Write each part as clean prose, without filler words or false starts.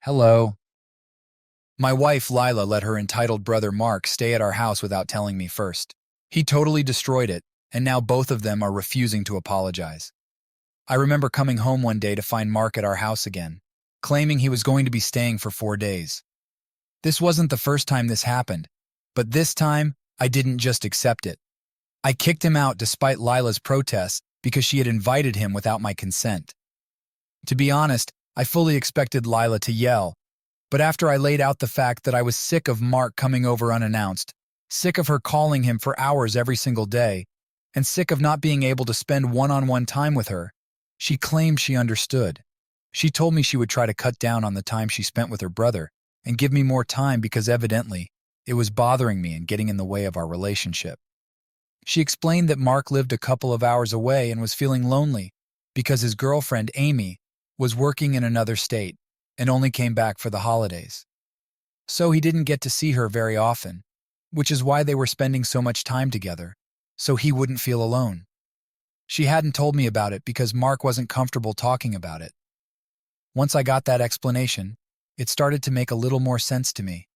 Hello. My wife, Lila, let her entitled brother Mark stay at our house without telling me first. He totally destroyed it, and now both of them are refusing to apologize. I remember coming home one day to find Mark at our house again, claiming he was going to be staying for 4 days. This wasn't the first time this happened, but this time, I didn't just accept it. I kicked him out despite Lila's protests because she had invited him without my consent. To be honest, I fully expected Lila to yell, but after I laid out the fact that I was sick of Mark coming over unannounced, sick of her calling him for hours every single day, and sick of not being able to spend one-on-one time with her, she claimed she understood. She told me she would try to cut down on the time she spent with her brother and give me more time because evidently it was bothering me and getting in the way of our relationship. She explained that Mark lived a couple of hours away and was feeling lonely because his girlfriend, Amy, was working in another state and only came back for the holidays. So he didn't get to see her very often, which is why they were spending so much time together, so he wouldn't feel alone. She hadn't told me about it because Mark wasn't comfortable talking about it. Once I got that explanation, it started to make a little more sense to me.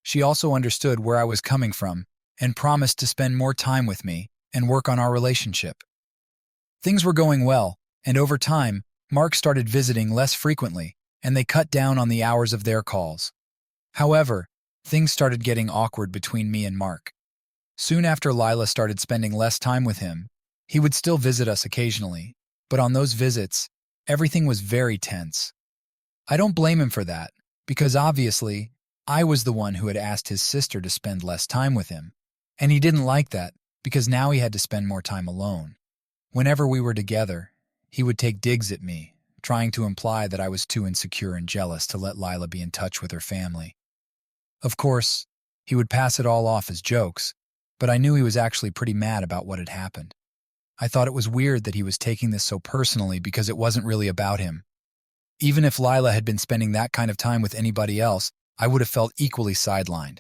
She also understood where I was coming from and promised to spend more time with me and work on our relationship. Things were going well, and over time, Mark started visiting less frequently, and they cut down on the hours of their calls. However, things started getting awkward between me and Mark. Soon after Lila started spending less time with him, he would still visit us occasionally, but on those visits, everything was very tense. I don't blame him for that, because obviously, I was the one who had asked his sister to spend less time with him, and he didn't like that because now he had to spend more time alone. Whenever we were together, he would take digs at me, trying to imply that I was too insecure and jealous to let Lila be in touch with her family. Of course, he would pass it all off as jokes, but I knew he was actually pretty mad about what had happened. I thought it was weird that he was taking this so personally because it wasn't really about him. Even if Lila had been spending that kind of time with anybody else, I would have felt equally sidelined.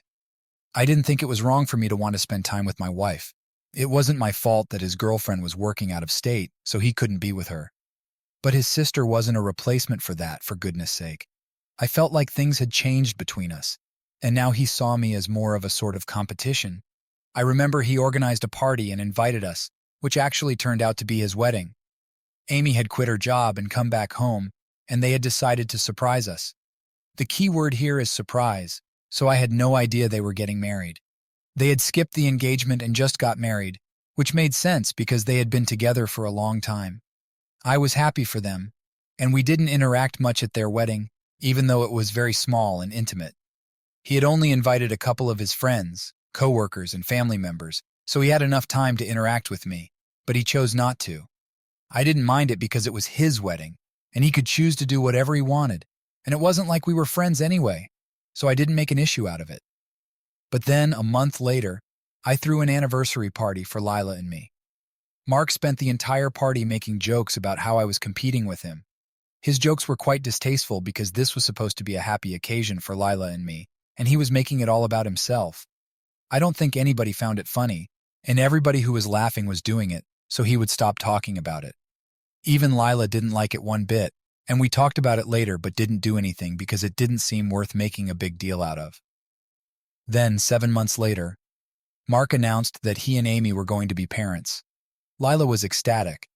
I didn't think it was wrong for me to want to spend time with my wife. It wasn't my fault that his girlfriend was working out of state, so he couldn't be with her. But his sister wasn't a replacement for that, for goodness sake. I felt like things had changed between us, and now he saw me as more of a sort of competition. I remember he organized a party and invited us, which actually turned out to be his wedding. Amy had quit her job and come back home, and they had decided to surprise us. The key word here is surprise, so I had no idea they were getting married. They had skipped the engagement and just got married, which made sense because they had been together for a long time. I was happy for them, and we didn't interact much at their wedding, even though it was very small and intimate. He had only invited a couple of his friends, coworkers, and family members, so he had enough time to interact with me, but he chose not to. I didn't mind it because it was his wedding, and he could choose to do whatever he wanted, and it wasn't like we were friends anyway, so I didn't make an issue out of it. But then, a month later, I threw an anniversary party for Lila and me. Mark spent the entire party making jokes about how I was competing with him. His jokes were quite distasteful because this was supposed to be a happy occasion for Lila and me, and he was making it all about himself. I don't think anybody found it funny, and everybody who was laughing was doing it, so he would stop talking about it. Even Lila didn't like it one bit, and we talked about it later but didn't do anything because it didn't seem worth making a big deal out of. Then, 7 months later, Mark announced that he and Amy were going to be parents. Lila was ecstatic,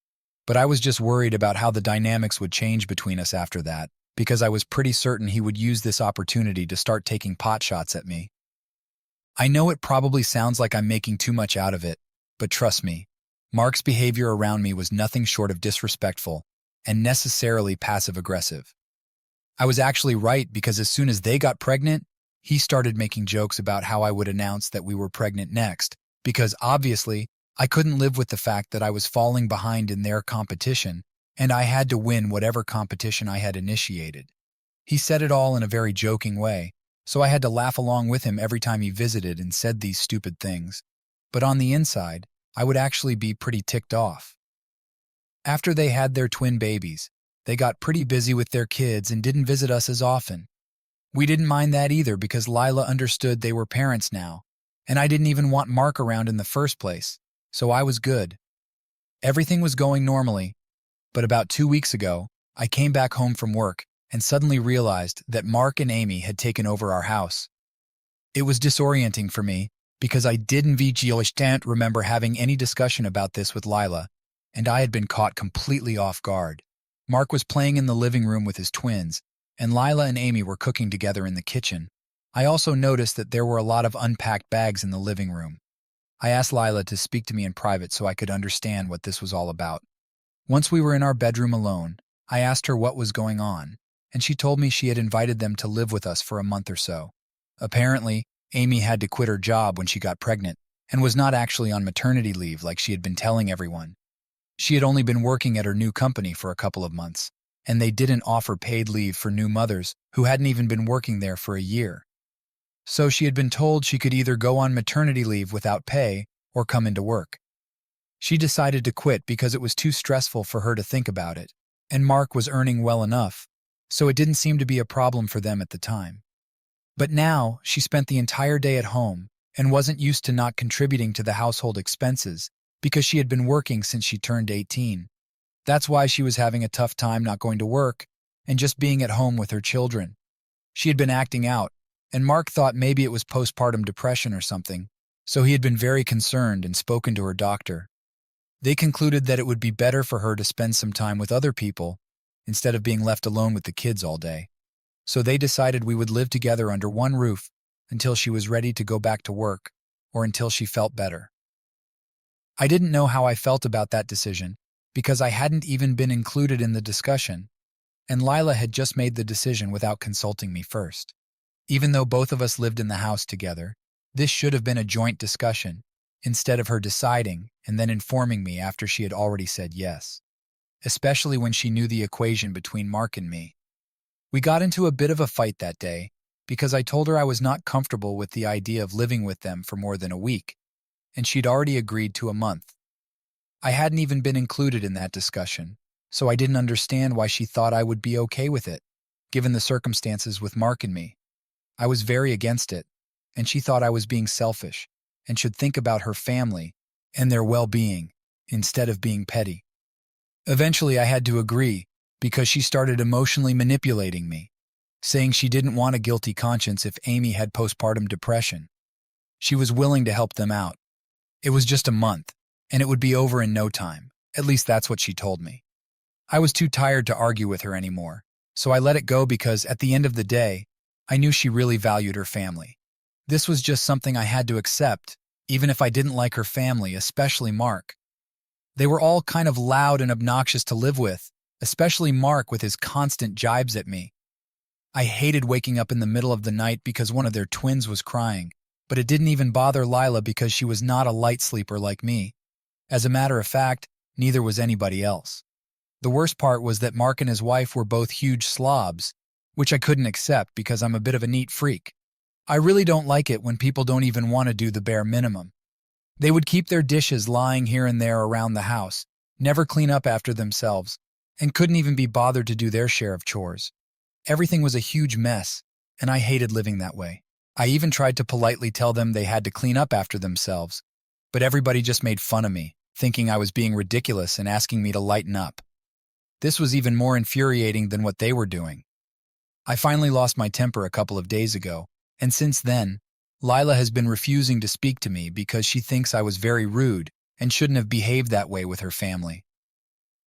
but I was just worried about how the dynamics would change between us after that, because I was pretty certain he would use this opportunity to start taking pot shots at me. I know it probably sounds like I'm making too much out of it, but trust me, Mark's behavior around me was nothing short of disrespectful and necessarily passive-aggressive. I was actually right because as soon as they got pregnant, he started making jokes about how I would announce that we were pregnant next, because obviously, I couldn't live with the fact that I was falling behind in their competition, and I had to win whatever competition I had initiated. He said it all in a very joking way, so I had to laugh along with him every time he visited and said these stupid things. But on the inside, I would actually be pretty ticked off. After they had their twin babies, they got pretty busy with their kids and didn't visit us as often. We didn't mind that either because Lila understood they were parents now, and I didn't even want Mark around in the first place. So I was good. Everything was going normally, but about 2 weeks ago, I came back home from work and suddenly realized that Mark and Amy had taken over our house. It was disorienting for me because I didn't remember having any discussion about this with Lila, and I had been caught completely off guard. Mark was playing in the living room with his twins, and Lila and Amy were cooking together in the kitchen. I also noticed that there were a lot of unpacked bags in the living room. I asked Lila to speak to me in private so I could understand what this was all about. Once we were in our bedroom alone, I asked her what was going on, and she told me she had invited them to live with us for a month or so. Apparently, Amy had to quit her job when she got pregnant and was not actually on maternity leave like she had been telling everyone. She had only been working at her new company for a couple of months, and they didn't offer paid leave for new mothers who hadn't even been working there for a year. So she had been told she could either go on maternity leave without pay or come into work. She decided to quit because it was too stressful for her to think about it, and Mark was earning well enough, so it didn't seem to be a problem for them at the time. But now, she spent the entire day at home and wasn't used to not contributing to the household expenses because she had been working since she turned 18. That's why she was having a tough time not going to work and just being at home with her children. She had been acting out, and Mark thought maybe it was postpartum depression or something, so he had been very concerned and spoken to her doctor. They concluded that it would be better for her to spend some time with other people instead of being left alone with the kids all day. So they decided we would live together under one roof until she was ready to go back to work or until she felt better. I didn't know how I felt about that decision because I hadn't even been included in the discussion, and Lila had just made the decision without consulting me first. Even though both of us lived in the house together, this should have been a joint discussion instead of her deciding and then informing me after she had already said yes, especially when she knew the equation between Mark and me. We got into a bit of a fight that day because I told her I was not comfortable with the idea of living with them for more than a week, and she'd already agreed to a month. I hadn't even been included in that discussion, so I didn't understand why she thought I would be okay with it, given the circumstances with Mark and me. I was very against it, and she thought I was being selfish and should think about her family and their well-being instead of being petty. Eventually, I had to agree because she started emotionally manipulating me, saying she didn't want a guilty conscience if Amy had postpartum depression. She was willing to help them out. It was just a month, and it would be over in no time. At least that's what she told me. I was too tired to argue with her anymore, so I let it go because at the end of the day, I knew she really valued her family. This was just something I had to accept, even if I didn't like her family, especially Mark. They were all kind of loud and obnoxious to live with, especially Mark with his constant jibes at me. I hated waking up in the middle of the night because one of their twins was crying, but it didn't even bother Lila because she was not a light sleeper like me. As a matter of fact, neither was anybody else. The worst part was that Mark and his wife were both huge slobs, which I couldn't accept because I'm a bit of a neat freak. I really don't like it when people don't even want to do the bare minimum. They would keep their dishes lying here and there around the house, never clean up after themselves, and couldn't even be bothered to do their share of chores. Everything was a huge mess, and I hated living that way. I even tried to politely tell them they had to clean up after themselves, but everybody just made fun of me, thinking I was being ridiculous and asking me to lighten up. This was even more infuriating than what they were doing. I finally lost my temper a couple of days ago, and since then, Lila has been refusing to speak to me because she thinks I was very rude and shouldn't have behaved that way with her family.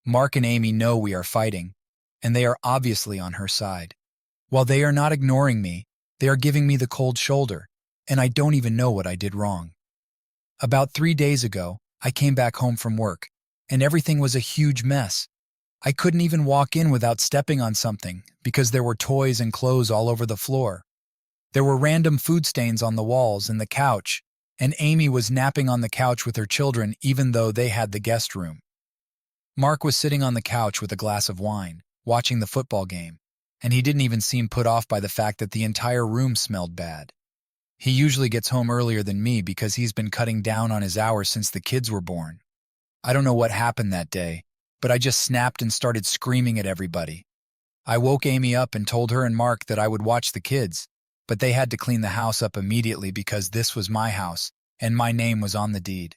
Mark and Amy know we are fighting, and they are obviously on her side. While they are not ignoring me, they are giving me the cold shoulder, and I don't even know what I did wrong. About 3 days ago, I came back home from work, and everything was a huge mess. I couldn't even walk in without stepping on something because there were toys and clothes all over the floor. There were random food stains on the walls and the couch, and Amy was napping on the couch with her children even though they had the guest room. Mark was sitting on the couch with a glass of wine, watching the football game, and he didn't even seem put off by the fact that the entire room smelled bad. He usually gets home earlier than me because he's been cutting down on his hours since the kids were born. I don't know what happened that day, but I just snapped and started screaming at everybody. I woke Amy up and told her and Mark that I would watch the kids, but they had to clean the house up immediately because this was my house and my name was on the deed.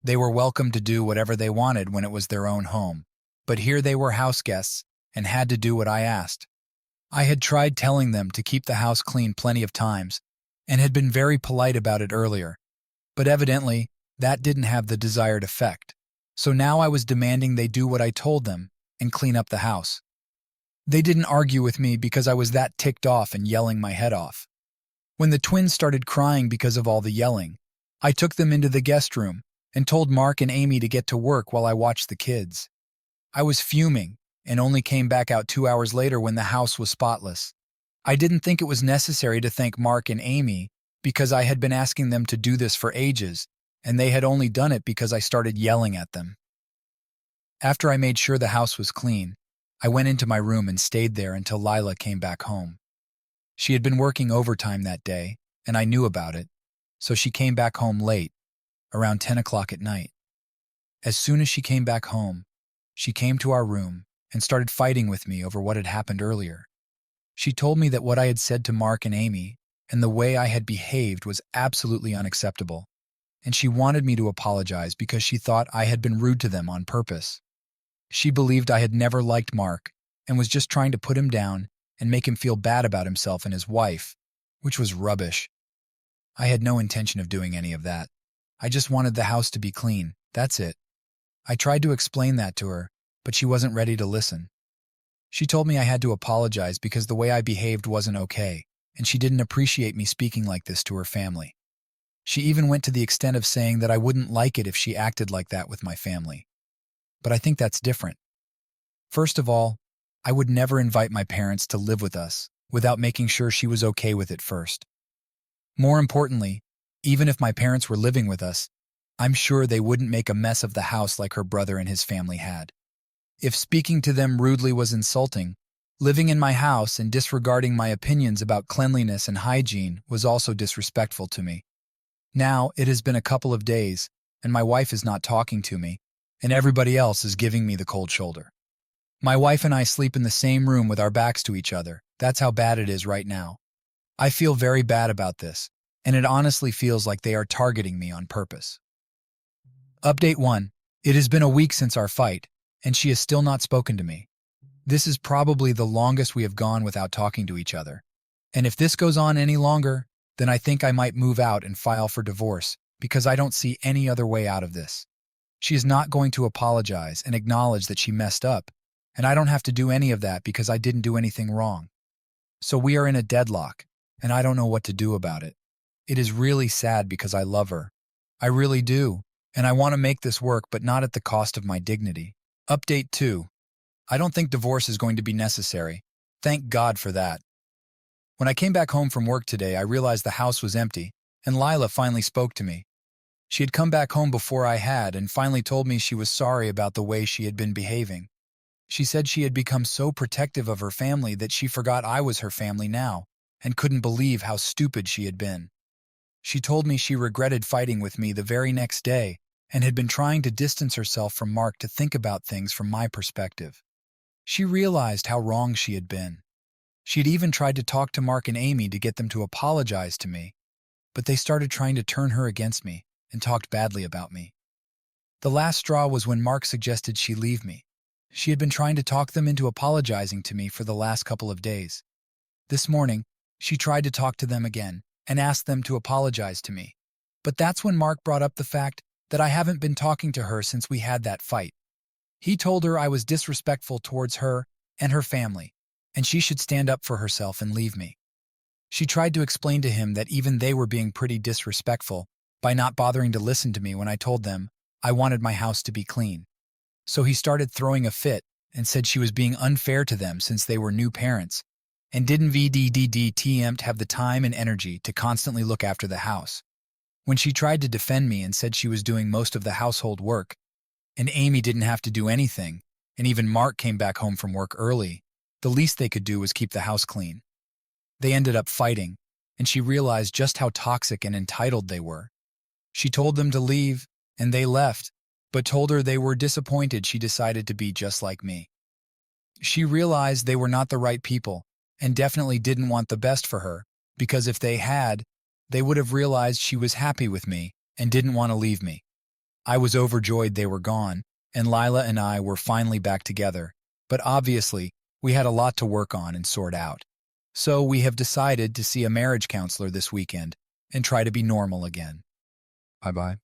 They were welcome to do whatever they wanted when it was their own home, but here they were house guests and had to do what I asked. I had tried telling them to keep the house clean plenty of times and had been very polite about it earlier, but evidently that didn't have the desired effect. So now I was demanding they do what I told them and clean up the house. They didn't argue with me because I was that ticked off and yelling my head off. When the twins started crying because of all the yelling, I took them into the guest room and told Mark and Amy to get to work while I watched the kids. I was fuming and only came back out 2 hours later when the house was spotless. I didn't think it was necessary to thank Mark and Amy because I had been asking them to do this for ages, and they had only done it because I started yelling at them. After I made sure the house was clean, I went into my room and stayed there until Lila came back home. She had been working overtime that day, and I knew about it, so she came back home late, around 10 o'clock at night. As soon as she came back home, she came to our room and started fighting with me over what had happened earlier. She told me that what I had said to Mark and Amy and the way I had behaved was absolutely unacceptable, and she wanted me to apologize because she thought I had been rude to them on purpose. She believed I had never liked Mark and was just trying to put him down and make him feel bad about himself and his wife, which was rubbish. I had no intention of doing any of that. I just wanted the house to be clean, that's it. I tried to explain that to her, but she wasn't ready to listen. She told me I had to apologize because the way I behaved wasn't okay, and she didn't appreciate me speaking like this to her family. She even went to the extent of saying that I wouldn't like it if she acted like that with my family. But I think that's different. First of all, I would never invite my parents to live with us without making sure she was okay with it first. More importantly, even if my parents were living with us, I'm sure they wouldn't make a mess of the house like her brother and his family had. If speaking to them rudely was insulting, living in my house and disregarding my opinions about cleanliness and hygiene was also disrespectful to me. Now, it has been a couple of days, and my wife is not talking to me, and everybody else is giving me the cold shoulder. My wife and I sleep in the same room with our backs to each other. That's how bad it is right now. I feel very bad about this, and it honestly feels like they are targeting me on purpose. Update 1. It has been a week since our fight, and she has still not spoken to me. This is probably the longest we have gone without talking to each other. And if this goes on any longer, then I think I might move out and file for divorce because I don't see any other way out of this. She is not going to apologize and acknowledge that she messed up, and I don't have to do any of that because I didn't do anything wrong. So we are in a deadlock, and I don't know what to do about it. It is really sad because I love her. I really do, and I want to make this work, but not at the cost of my dignity. Update 2. I don't think divorce is going to be necessary. Thank God for that. When I came back home from work today, I realized the house was empty, and Lila finally spoke to me. She had come back home before I had and finally told me she was sorry about the way she had been behaving. She said she had become so protective of her family that she forgot I was her family now and couldn't believe how stupid she had been. She told me she regretted fighting with me the very next day and had been trying to distance herself from Mark to think about things from my perspective. She realized how wrong she had been. She had even tried to talk to Mark and Amy to get them to apologize to me, but they started trying to turn her against me and talked badly about me. The last straw was when Mark suggested she leave me. She had been trying to talk them into apologizing to me for the last couple of days. This morning, she tried to talk to them again and asked them to apologize to me. But that's when Mark brought up the fact that I haven't been talking to her since we had that fight. He told her I was disrespectful towards her and her family, and she should stand up for herself and leave me. She tried to explain to him that even they were being pretty disrespectful by not bothering to listen to me when I told them I wanted my house to be clean. So he started throwing a fit and said she was being unfair to them since they were new parents and didn't VDDDTM have the time and energy to constantly look after the house. When she tried to defend me and said she was doing most of the household work, and Amy didn't have to do anything, and even Mark came back home from work early, the least they could do was keep the house clean. They ended up fighting, and she realized just how toxic and entitled they were. She told them to leave, and they left, but told her they were disappointed she decided to be just like me. She realized they were not the right people, and definitely didn't want the best for her, because if they had, they would have realized she was happy with me and didn't want to leave me. I was overjoyed they were gone, and Lila and I were finally back together, but obviously, We had a lot to work on and sort out. So we have decided to see a marriage counselor this weekend and try to be normal again. Bye-bye.